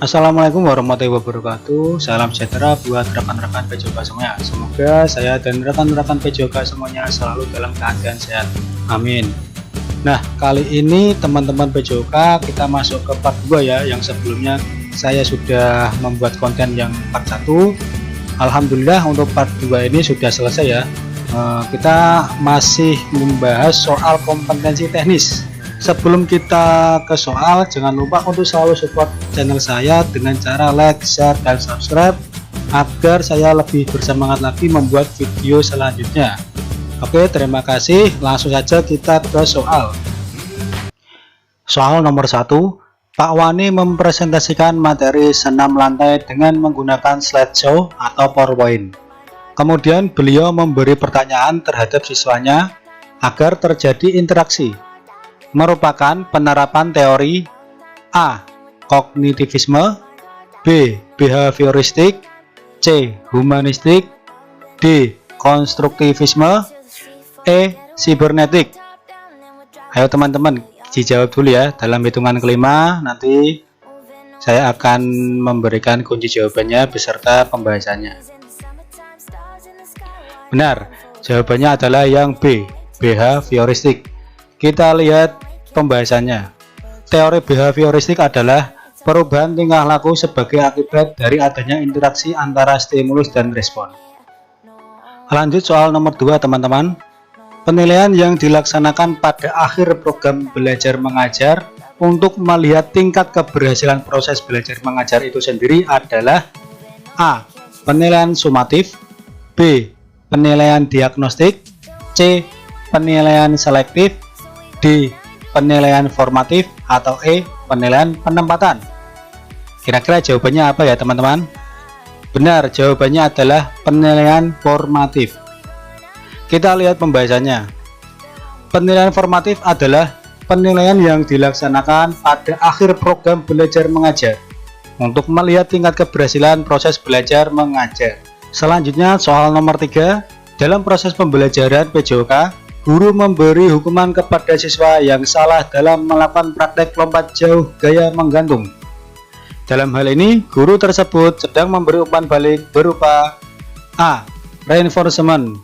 Assalamualaikum warahmatullahi wabarakatuh. Salam sejahtera buat rekan-rekan PJOK semuanya. Semoga saya dan rekan-rekan PJOK semuanya selalu dalam keadaan sehat. Amin. Nah, kali ini teman-teman PJOK kita masuk ke part 2 ya. Yang sebelumnya saya sudah membuat konten yang part 1. Alhamdulillah untuk part 2 ini sudah selesai ya. Kita masih membahas soal kompetensi teknis. Sebelum kita ke soal, jangan lupa untuk selalu support channel saya dengan cara like, share, dan subscribe agar saya lebih bersemangat lagi membuat video selanjutnya. Oke, terima kasih. Langsung saja kita ke soal. Soal nomor 1. Pak Wani mempresentasikan materi senam lantai dengan menggunakan slideshow atau PowerPoint. Kemudian beliau memberi pertanyaan terhadap siswanya agar terjadi interaksi. Merupakan penerapan teori A. Kognitivisme, B. Behavioristik, C. Humanistik, D. Konstruktivisme, E. Sibernetik. Ayo teman-teman dijawab dulu ya. Dalam hitungan kelima nanti saya akan memberikan kunci jawabannya beserta pembahasannya. Benar, jawabannya adalah yang B. Behavioristik. Kita lihat pembahasannya. Teori behavioristik adalah perubahan tingkah laku sebagai akibat dari adanya interaksi antara stimulus dan respon. Lanjut soal nomor 2 teman-teman. Penilaian yang dilaksanakan pada akhir program belajar mengajar untuk melihat tingkat keberhasilan proses belajar mengajar itu sendiri adalah A. Penilaian sumatif, B. Penilaian diagnostik, C. Penilaian selektif, D. Penilaian formatif, atau E. Penilaian penempatan. Kira-kira jawabannya apa ya teman-teman? Benar, jawabannya adalah penilaian formatif. Kita lihat pembahasannya. Penilaian formatif adalah penilaian yang dilaksanakan pada akhir program belajar mengajar untuk melihat tingkat keberhasilan proses belajar mengajar. Selanjutnya soal nomor 3. Dalam proses pembelajaran PJOK, guru memberi hukuman kepada siswa yang salah dalam melakukan praktek lompat jauh gaya menggantung. Dalam hal ini, guru tersebut sedang memberi umpan balik berupa A. Reinforcement,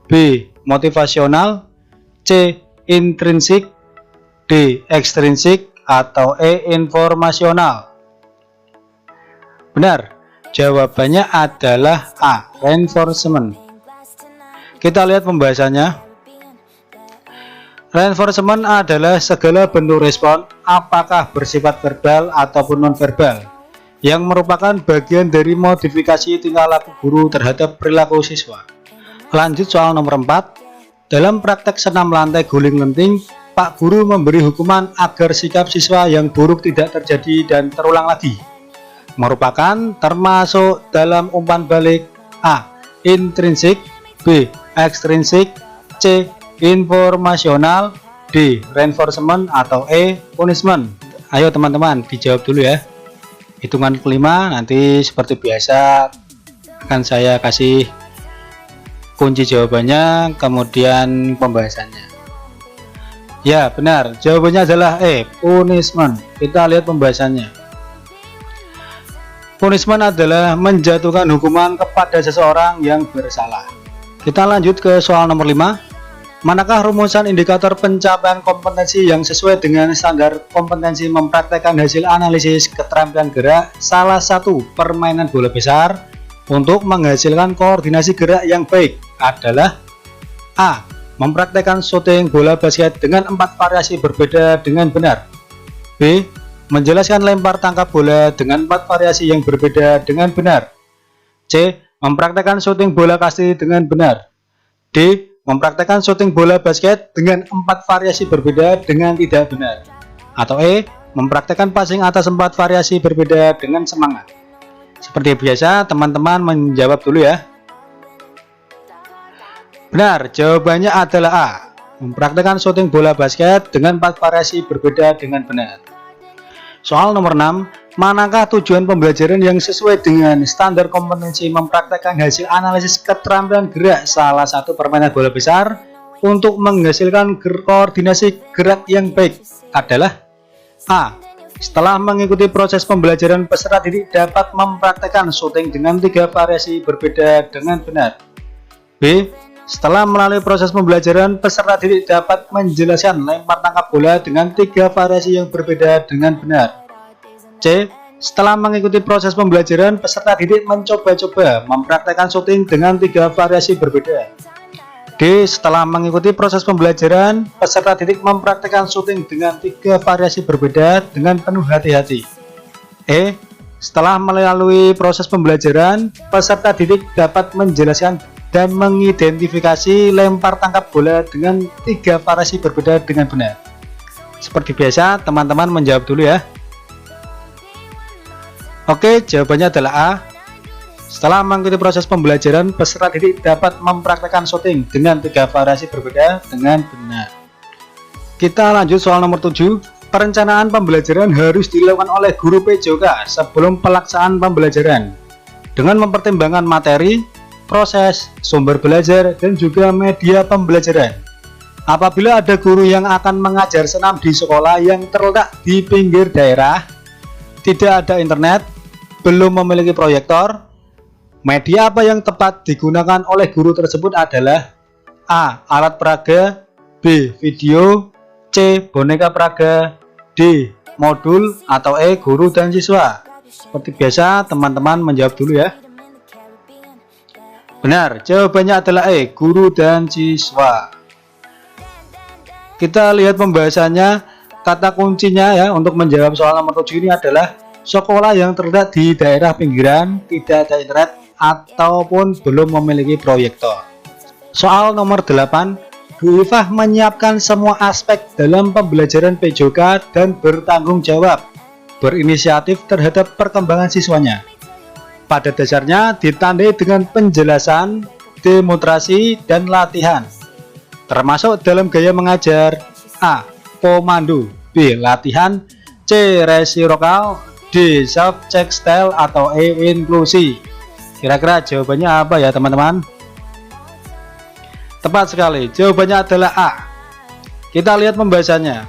B. Motivasional, C. Intrinsik, D. Ekstrinsik, atau E. Informasional. Benar, jawabannya adalah A. Reinforcement. Kita lihat pembahasannya. Reinforcement adalah segala bentuk respon, apakah bersifat verbal ataupun nonverbal, yang merupakan bagian dari modifikasi tingkah laku guru terhadap perilaku siswa. Lanjut soal nomor 4. Dalam praktek senam lantai guling lenting, Pak Guru memberi hukuman agar sikap siswa yang buruk tidak terjadi dan terulang lagi. Merupakan termasuk dalam umpan balik A. Intrinsik, B. Ekstrinsik, C. Informasional, D. Reinforcement, atau E. Punishment. Ayo teman-teman dijawab dulu ya. Hitungan kelima nanti seperti biasa akan saya kasih kunci jawabannya kemudian pembahasannya. Ya benar, jawabannya adalah E. Punishment. Kita lihat pembahasannya. Punishment adalah menjatuhkan hukuman kepada seseorang yang bersalah. Kita lanjut ke soal nomor 5. Manakah rumusan indikator pencapaian kompetensi yang sesuai dengan standar kompetensi mempraktekkan hasil analisis keterampilan gerak salah satu permainan bola besar untuk menghasilkan koordinasi gerak yang baik adalah A. Mempraktekkan shooting bola basket dengan 4 variasi berbeda dengan benar, B. Menjelaskan lempar tangkap bola dengan 4 variasi yang berbeda dengan benar, C. Mempraktekkan shooting bola kasti dengan benar, D. Mempraktekkan shooting bola basket dengan 4 variasi berbeda dengan tidak benar, atau E. Mempraktekkan passing atas 4 variasi berbeda dengan semangat. Seperti biasa teman-teman menjawab dulu ya. Benar, jawabannya adalah A. Mempraktekkan shooting bola basket dengan 4 variasi berbeda dengan benar. Soal nomor 6. Manakah tujuan pembelajaran yang sesuai dengan standar kompetensi mempraktekkan hasil analisis keterampilan gerak salah satu permainan bola besar untuk menghasilkan koordinasi gerak yang baik adalah A. Setelah mengikuti proses pembelajaran, peserta didik dapat mempraktekkan syuting dengan 3 variasi berbeda dengan benar. B. Setelah melalui proses pembelajaran, peserta didik dapat menjelaskan lempar tangkap bola dengan 3 variasi yang berbeda dengan benar. C. Setelah mengikuti proses pembelajaran, peserta didik mencoba-coba mempraktekkan syuting dengan 3 variasi berbeda. D. Setelah mengikuti proses pembelajaran, peserta didik mempraktekkan syuting dengan 3 variasi berbeda dengan penuh hati-hati. E. Setelah melalui proses pembelajaran, peserta didik dapat menjelaskan dan mengidentifikasi lempar tangkap bola dengan 3 variasi berbeda dengan benar. Seperti biasa, teman-teman menjawab dulu ya. Oke, jawabannya adalah A. Setelah mengikuti proses pembelajaran, peserta didik dapat mempraktekkan syuting dengan 3 variasi berbeda dengan benar. Kita lanjut soal nomor 7. Perencanaan pembelajaran harus dilakukan oleh guru PJOK sebelum pelaksanaan pembelajaran dengan mempertimbangkan materi, proses, sumber belajar, dan juga media pembelajaran. Apabila ada guru yang akan mengajar senam di sekolah yang terletak di pinggir daerah, tidak ada internet, belum memiliki proyektor, media apa yang tepat digunakan oleh guru tersebut adalah A. Alat peraga, B. Video, C. Boneka peraga, D. Modul, atau E. Guru dan siswa. Seperti biasa, teman-teman menjawab dulu ya. Benar, jawabannya adalah E. Guru dan siswa. Kita lihat pembahasannya. Kata kuncinya ya untuk menjawab soal nomor 7 ini adalah sekolah yang terletak di daerah pinggiran, tidak ada internet, ataupun belum memiliki proyektor. Soal nomor 8, Bu Ifah menyiapkan semua aspek dalam pembelajaran PJOK dan bertanggung jawab, berinisiatif terhadap perkembangan siswanya. Pada dasarnya ditandai dengan penjelasan, demonstrasi, dan latihan, termasuk dalam gaya mengajar. A. Komando, B. Latihan, C. Resiprokal, D. Self-check style, atau E. Inklusi. Kira-kira jawabannya apa ya teman-teman? Tepat sekali, jawabannya adalah A. Kita lihat pembahasannya.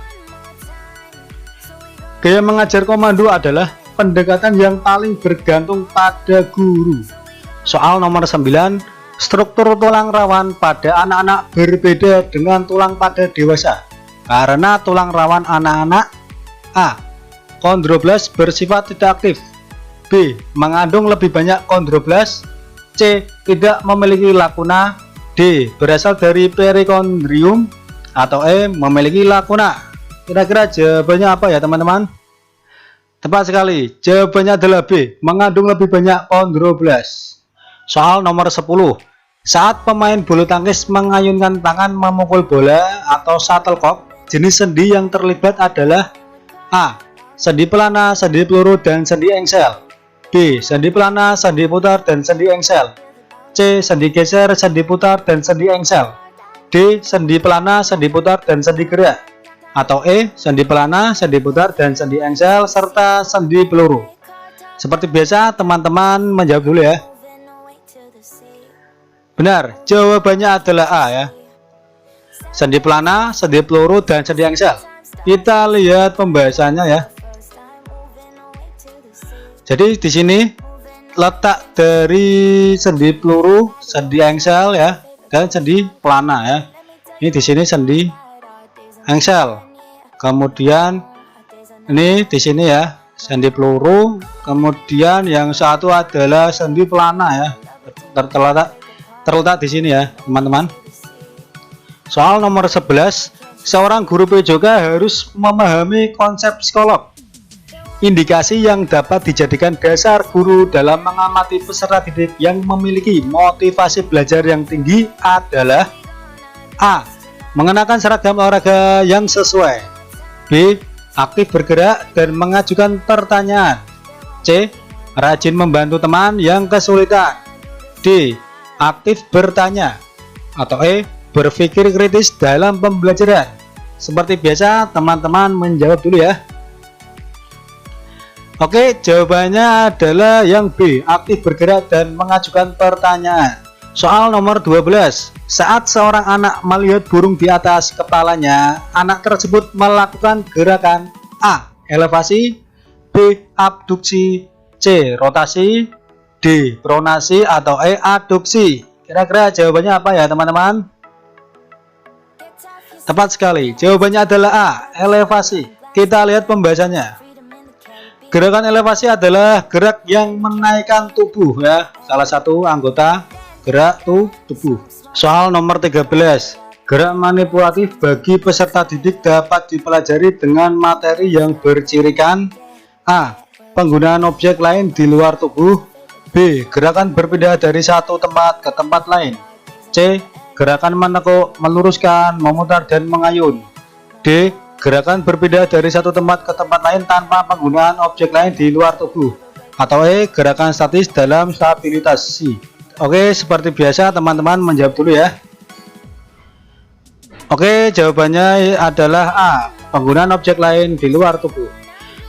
Gaya mengajar komando adalah pendekatan yang paling bergantung pada guru. Soal nomor 9, struktur tulang rawan pada anak-anak berbeda dengan tulang pada dewasa. Karena tulang rawan anak-anak A. Kondroblast bersifat tidak aktif, B. Mengandung lebih banyak kondroblast, C. Tidak memiliki lakuna, D. Berasal dari perikondrium, atau E. Memiliki lakuna. Kira-kira jawabannya apa ya teman-teman? Tepat sekali, jawabannya adalah B. Mengandung lebih banyak kondroblast. Soal nomor 10. Saat pemain bulu tangkis mengayunkan tangan memukul bola atau shuttlecock, jenis sendi yang terlibat adalah A. Sendi pelana, sendi peluru, dan sendi engsel, B. Sendi pelana, sendi putar, dan sendi engsel, C. Sendi geser, sendi putar, dan sendi engsel, D. Sendi pelana, sendi putar, dan sendi gerak, atau E. Sendi pelana, sendi putar, dan sendi engsel, serta sendi peluru. Seperti biasa, teman-teman menjawab dulu ya. Benar, jawabannya adalah A ya. Sendi pelana, sendi peluru, dan sendi engsel. Kita lihat pembahasannya ya. Jadi di sini letak dari sendi peluru, sendi engsel ya, dan sendi pelana ya. Ini di sini sendi engsel. Kemudian ini di sini ya, sendi peluru. Kemudian yang satu adalah sendi pelana ya. Terletak di sini ya, teman-teman. Soal nomor 11, seorang guru PJOK harus memahami konsep psikolog. Indikasi yang dapat dijadikan dasar guru dalam mengamati peserta didik yang memiliki motivasi belajar yang tinggi adalah A. Mengenakan seragam olahraga yang sesuai, B. Aktif bergerak dan mengajukan pertanyaan, C. Rajin membantu teman yang kesulitan, D. Aktif bertanya, atau E. Berpikir kritis dalam pembelajaran. Seperti biasa, teman-teman menjawab dulu ya. Oke, jawabannya adalah yang B. Aktif bergerak dan mengajukan pertanyaan. Soal nomor 12. Saat seorang anak melihat burung di atas kepalanya, anak tersebut melakukan gerakan A. elevasi, B. abduksi, C. rotasi, D. pronasi, atau E. aduksi. Kira-kira jawabannya apa ya teman-teman? Tepat sekali, jawabannya adalah A. elevasi. Kita lihat pembahasannya. Gerakan elevasi adalah gerak yang menaikkan tubuh ya, salah satu anggota gerak tubuh. Soal nomor 13. Gerak manipulatif bagi peserta didik dapat dipelajari dengan materi yang bercirikan A. penggunaan objek lain di luar tubuh, B. gerakan berpindah dari satu tempat ke tempat lain, C. gerakan menekuk, meluruskan, memutar, dan mengayun, D. gerakan berpindah dari satu tempat ke tempat lain tanpa penggunaan objek lain di luar tubuh, atau E. gerakan statis dalam stabilisasi. Oke, seperti biasa teman-teman menjawab dulu ya. Oke, jawabannya adalah A. penggunaan objek lain di luar tubuh.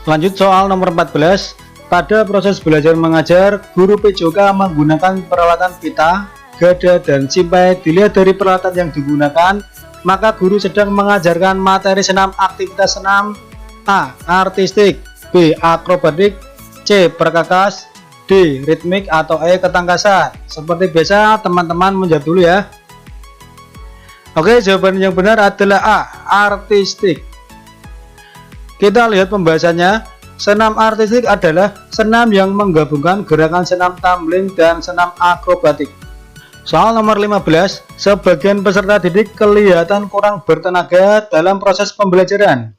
Lanjut soal nomor 14. Pada proses belajar mengajar, guru PJOK menggunakan peralatan pita, gada, dan simpai. Dilihat dari peralatan yang digunakan, maka guru sedang mengajarkan materi senam aktivitas senam A. artistik, B. akrobatik, C. perkakas, D. ritmik, atau E. ketangkasan. Seperti biasa teman-teman menjawab dulu ya. Oke, jawaban yang benar adalah A. artistik. Kita lihat pembahasannya. Senam artistik adalah senam yang menggabungkan gerakan senam tumbling dan senam akrobatik. Soal nomor 15. Sebagian peserta didik kelihatan kurang bertenaga dalam proses pembelajaran.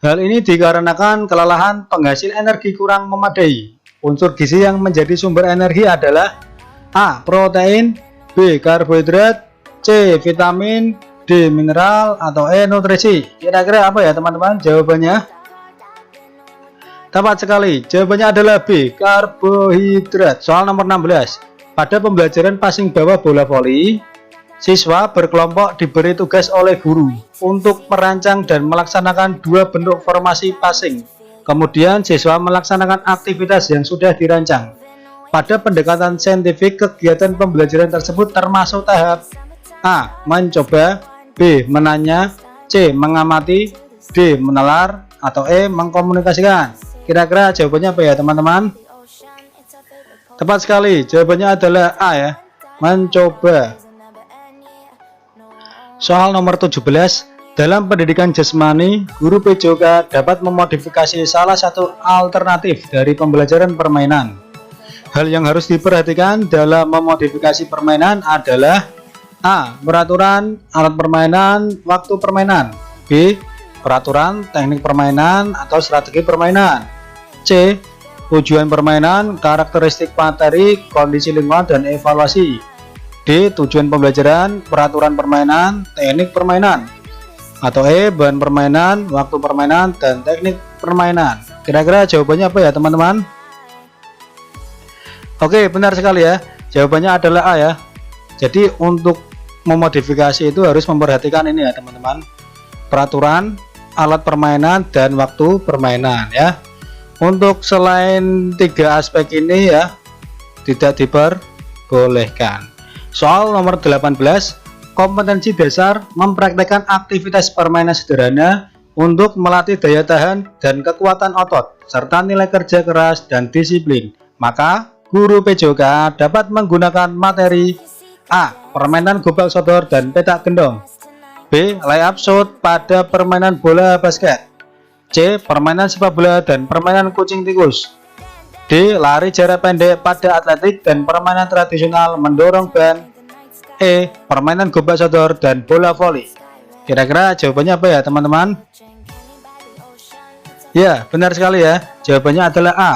Hal ini dikarenakan kelelahan, penghasil energi kurang memadai. Unsur gizi yang menjadi sumber energi adalah A. protein, B. karbohidrat, C. vitamin, D. mineral, atau E. nutrisi. Kira-kira apa ya teman-teman jawabannya? Tepat sekali, jawabannya adalah B. karbohidrat. Soal nomor 16. Pada pembelajaran passing bawah bola voli, siswa berkelompok diberi tugas oleh guru untuk merancang dan melaksanakan dua bentuk formasi passing. Kemudian siswa melaksanakan aktivitas yang sudah dirancang. Pada pendekatan saintifik, kegiatan pembelajaran tersebut termasuk tahap A. mencoba, B. menanya, C. mengamati, D. menalar, atau E. mengkomunikasikan. Kira-kira jawabannya apa ya teman-teman? Tepat sekali, jawabannya adalah A ya, mencoba. Soal nomor 17. Dalam pendidikan jasmani, guru PJOK dapat memodifikasi salah satu alternatif dari pembelajaran permainan. Hal yang harus diperhatikan dalam memodifikasi permainan adalah A. peraturan, alat permainan, waktu permainan, B. peraturan, teknik permainan, atau strategi permainan, C. tujuan permainan, karakteristik materi, kondisi lingkungan, dan evaluasi, D. tujuan pembelajaran, peraturan permainan, teknik permainan, atau E. bahan permainan, waktu permainan, dan teknik permainan. Kira-kira jawabannya apa ya teman-teman? Oke, benar sekali ya, jawabannya adalah A ya. Jadi untuk memodifikasi itu harus memperhatikan ini ya teman-teman, peraturan, alat permainan, dan waktu permainan ya. Untuk selain tiga aspek ini ya tidak diperbolehkan. Soal nomor 18. Kompetensi dasar mempraktekkan aktivitas permainan sederhana untuk melatih daya tahan dan kekuatan otot serta nilai kerja keras dan disiplin. Maka guru PJOK dapat menggunakan materi A. permainan gobak sodor dan petak gendong, B. layup shot pada permainan bola basket, C. permainan sepak bola dan permainan kucing tikus, D. lari jarak pendek pada atletik dan permainan tradisional mendorong ban, E. permainan gobak sodor dan bola voli. Kira-kira jawabannya apa ya teman-teman? Ya, benar sekali ya, jawabannya adalah A.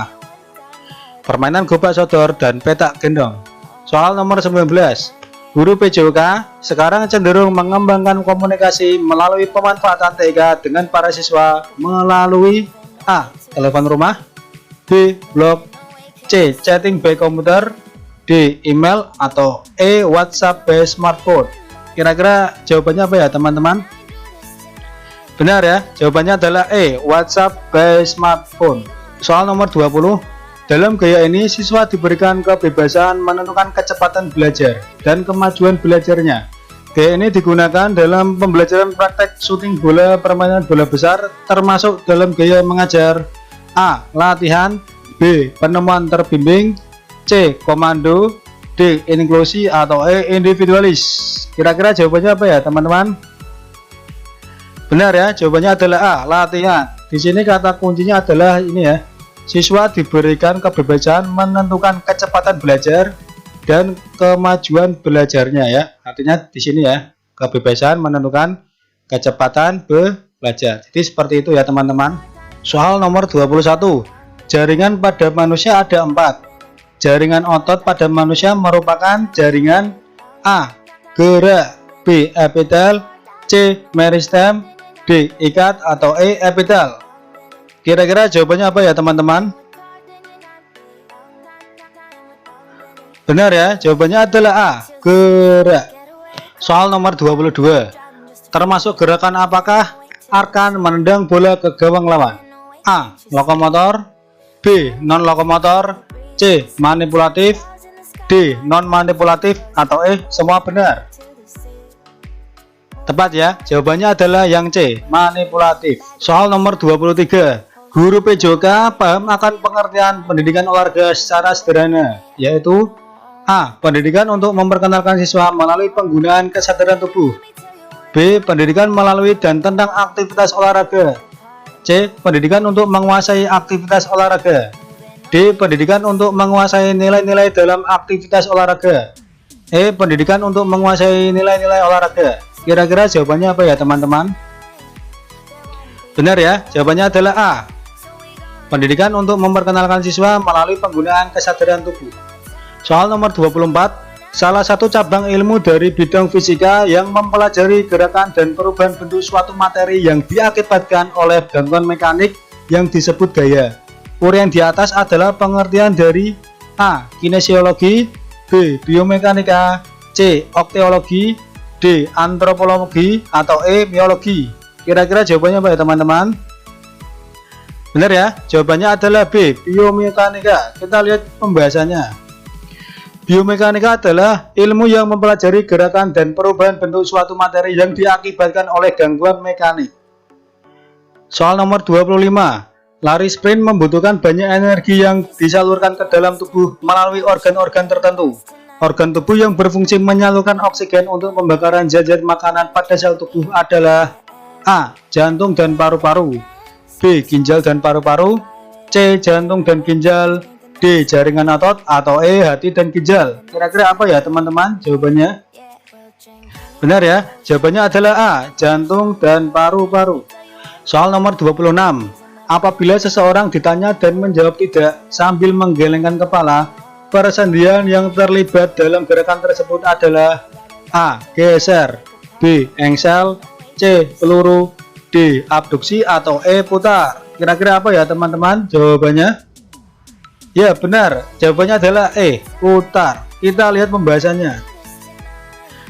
permainan gobak sodor dan petak gendong. Soal nomor 19. Guru PJOK sekarang cenderung mengembangkan komunikasi melalui pemanfaatan TK dengan para siswa melalui A. telepon rumah, B. blog, C. chatting by komputer, D. email, atau E. WhatsApp by smartphone. Kira-kira jawabannya apa ya teman-teman? Benar ya, jawabannya adalah E. WhatsApp by smartphone. Soal nomor 20. Dalam gaya ini, siswa diberikan kebebasan menentukan kecepatan belajar dan kemajuan belajarnya. D ini digunakan dalam pembelajaran praktek syuting bola, permainan bola besar, termasuk dalam gaya mengajar. A. Latihan. B. Penemuan terbimbing. C. Komando. D. Inklusi. Atau E. Individualis. Kira-kira jawabannya apa ya teman-teman? Benar ya, jawabannya adalah A. Latihan. Di sini kata kuncinya adalah ini ya. Siswa diberikan kebebasan menentukan kecepatan belajar dan kemajuan belajarnya ya. Artinya di sini ya, kebebasan menentukan kecepatan belajar. Jadi seperti itu ya teman-teman. Soal nomor 21. Jaringan pada manusia ada 4. Jaringan otot pada manusia merupakan jaringan A. Gerak, B. Epitel, C. Meristem, D. Ikat, atau E. Epitel. Kira-kira jawabannya apa ya teman-teman? Benar ya, jawabannya adalah A. Gerak. Soal nomor 22. Termasuk gerakan apakah akan menendang bola ke gawang lawan? A. Lokomotor, B. Non lokomotor, C. Manipulatif, D. Non manipulatif, atau E. Semua benar. Tepat ya, jawabannya adalah yang C. Manipulatif. Soal nomor 23. Guru PJOK paham akan pengertian pendidikan olahraga secara sederhana, yaitu A. Pendidikan untuk memperkenalkan siswa melalui penggunaan kesadaran tubuh. B. Pendidikan melalui dan tentang aktivitas olahraga. C. Pendidikan untuk menguasai aktivitas olahraga. D. Pendidikan untuk menguasai nilai-nilai dalam aktivitas olahraga. E. Pendidikan untuk menguasai nilai-nilai olahraga. Kira-kira jawabannya apa ya teman-teman? Benar ya, jawabannya adalah A. Pendidikan untuk memperkenalkan siswa melalui penggunaan kesadaran tubuh. Soal nomor 24. Salah satu cabang ilmu dari bidang fisika yang mempelajari gerakan dan perubahan bentuk suatu materi yang diakibatkan oleh gangguan mekanik yang disebut gaya. Uraian di atas adalah pengertian dari A. Kinesiologi, B. Biomekanika, C. Okteologi, D. Antropologi, atau E. Biologi. Kira-kira jawabannya apa ya teman-teman? Benar ya, jawabannya adalah B. Biomekanika. Kita lihat pembahasannya. Biomekanika adalah ilmu yang mempelajari gerakan dan perubahan bentuk suatu materi yang diakibatkan oleh gangguan mekanik. Soal nomor 25. Lari sprint membutuhkan banyak energi yang disalurkan ke dalam tubuh melalui organ-organ tertentu. Organ tubuh yang berfungsi menyalurkan oksigen untuk pembakaran zat-zat makanan pada sel tubuh adalah A. Jantung dan paru-paru, B. Ginjal dan paru-paru, C. Jantung dan ginjal, D. Jaringan otot, atau E. Hati dan ginjal. Kira-kira apa ya teman-teman jawabannya? Benar ya, jawabannya adalah A. Jantung dan paru-paru. Soal nomor 26. Apabila seseorang ditanya dan menjawab tidak sambil menggelengkan kepala, persendian yang terlibat dalam gerakan tersebut adalah A. Geser, B. Engsel, C. Peluru, D. Abduksi, atau E. Putar. Kira-kira apa ya teman-teman jawabannya? Ya benar, jawabannya adalah E. Putar. Kita lihat pembahasannya.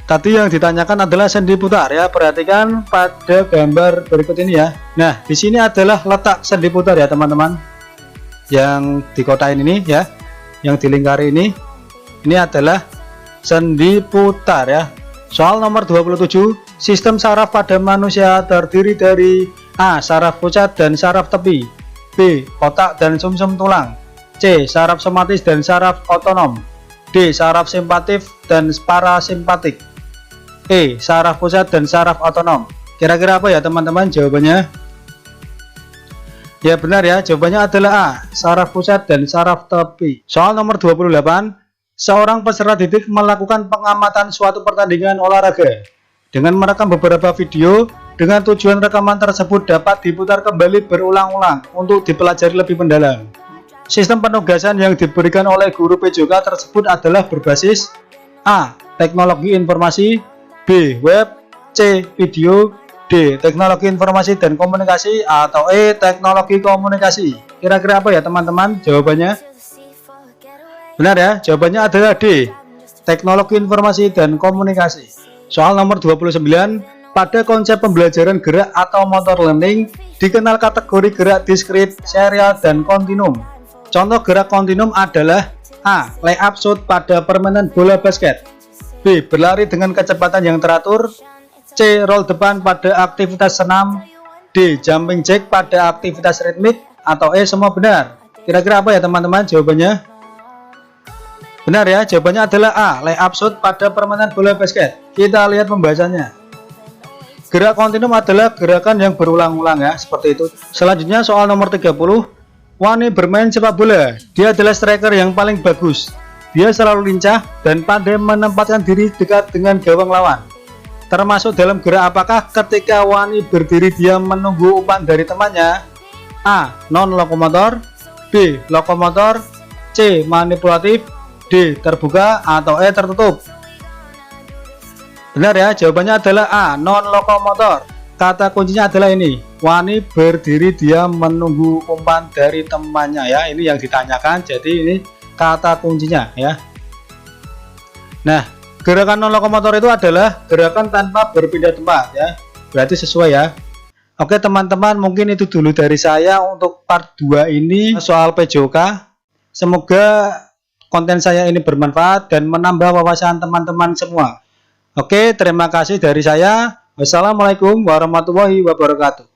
Tadi yang ditanyakan adalah sendi putar ya. Perhatikan pada gambar berikut ini ya. Nah, di sini adalah letak sendi putar ya teman-teman. Yang di kotain ini ya, yang dilingkari ini adalah sendi putar ya. Soal nomor 27. Sistem saraf pada manusia terdiri dari A. Saraf pusat dan saraf tepi, B. Otak dan sumsum tulang, C. Saraf somatis dan saraf otonom, D. Saraf simpatif dan parasimpatik, E. Saraf pusat dan saraf otonom. Kira-kira apa ya teman-teman jawabannya? Ya benar ya, jawabannya adalah A. Saraf pusat dan saraf tepi. Soal nomor 28. Seorang peserta didik melakukan pengamatan suatu pertandingan olahraga dengan merekam beberapa video dengan tujuan rekaman tersebut dapat diputar kembali berulang-ulang untuk dipelajari lebih mendalam. Sistem penugasan yang diberikan oleh guru PJOK tersebut adalah berbasis A. Teknologi informasi, B. Web, C. Video, D. Teknologi informasi dan komunikasi, atau E. Teknologi komunikasi. Kira-kira apa ya teman-teman jawabannya? Benar ya, jawabannya adalah D. Teknologi informasi dan komunikasi. Soal nomor 29. Pada konsep pembelajaran gerak atau motor learning dikenal kategori gerak diskrit, serial, dan kontinum. Contoh gerak kontinum adalah A. Layup shoot pada permainan bola basket, B. Berlari dengan kecepatan yang teratur. C. Roll depan pada aktivitas senam. D. Jumping jack pada aktivitas ritmik. Atau E. Semua benar. Kira-kira apa ya teman-teman jawabannya? Benar ya, jawabannya adalah A. Layup shoot pada permainan bola basket. Kita lihat pembahasannya. Gerak kontinum adalah gerakan yang berulang-ulang ya, seperti itu. Selanjutnya soal nomor 30. Wani bermain sepak bola. Dia adalah striker yang paling bagus. Dia selalu lincah dan pandai menempatkan diri dekat dengan gawang lawan. Termasuk dalam gerak apakah ketika Wani berdiri dia menunggu umpan dari temannya? A. Non-lokomotor. B. Lokomotor. C. Manipulatif. D. Terbuka. Atau E. Tertutup. Benar ya, jawabannya adalah A. Non-lokomotor. Kata kuncinya adalah ini. Wani berdiri dia menunggu umpan dari temannya ya. Ini yang ditanyakan, jadi ini kata kuncinya ya. Nah, gerakan non lokomotor itu adalah gerakan tanpa berpindah tempat ya. Berarti sesuai ya. Oke teman-teman, mungkin itu dulu dari saya untuk part 2 ini soal PJOK. Semoga konten saya ini bermanfaat dan menambah wawasan teman-teman semua. Oke, terima kasih dari saya. Wassalamualaikum warahmatullahi wabarakatuh.